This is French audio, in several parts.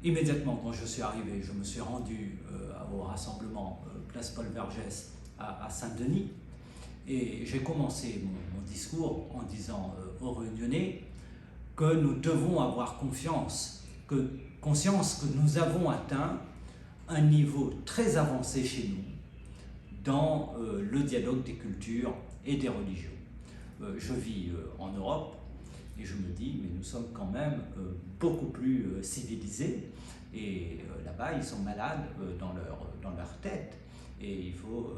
Immédiatement quand je suis arrivé, je me suis rendu au rassemblement Place Paul Vergès à Saint-Denis et j'ai commencé mon discours en disant aux Réunionnais que nous devons avoir conscience que nous avons atteint un niveau très avancé chez nous dans le dialogue des cultures et des religions. Je vis en Europe et je me dis, mais nous sommes quand même beaucoup plus civilisés et là-bas ils sont malades dans leur tête et il faut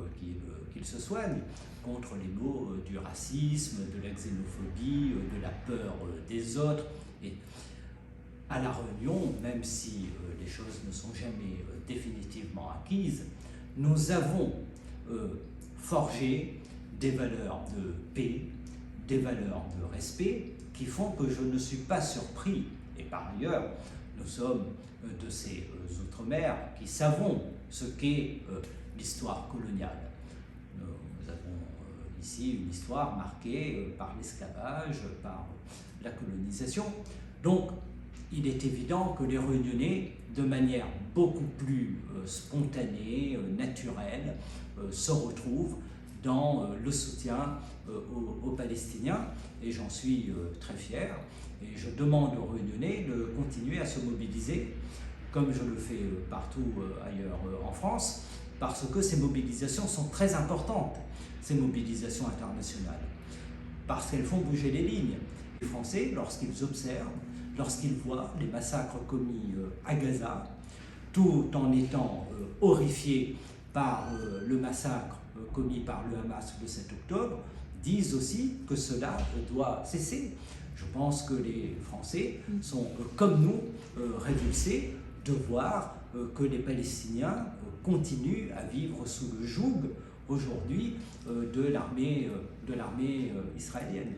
qu'ils se soignent contre les maux du racisme, de la xénophobie, de la peur des autres. Et à La Réunion, même si les choses ne sont jamais définitivement acquises, nous avons forgé des valeurs de paix, des valeurs de respect qui font que je ne suis pas surpris. Et par ailleurs, nous sommes de ces outre-mer qui savons ce qu'est l'histoire coloniale. Nous avons ici une histoire marquée par l'esclavage, par la colonisation. Donc, il est évident que les Réunionnais, de manière beaucoup plus spontanée, naturelle, se retrouvent dans le soutien aux Palestiniens, et j'en suis très fier. Et je demande aux Réunionnais de continuer à se mobiliser, comme je le fais partout ailleurs en France, parce que ces mobilisations sont très importantes, ces mobilisations internationales, parce qu'elles font bouger les lignes. Les Français, lorsqu'ils observent, lorsqu'ils voient les massacres commis à Gaza, tout en étant horrifiés par le massacre commis par le Hamas le 7 octobre, disent aussi que cela doit cesser. Je pense que les Français sont, comme nous, révulsés de voir que les Palestiniens continuent à vivre sous le joug aujourd'hui de l'armée israélienne.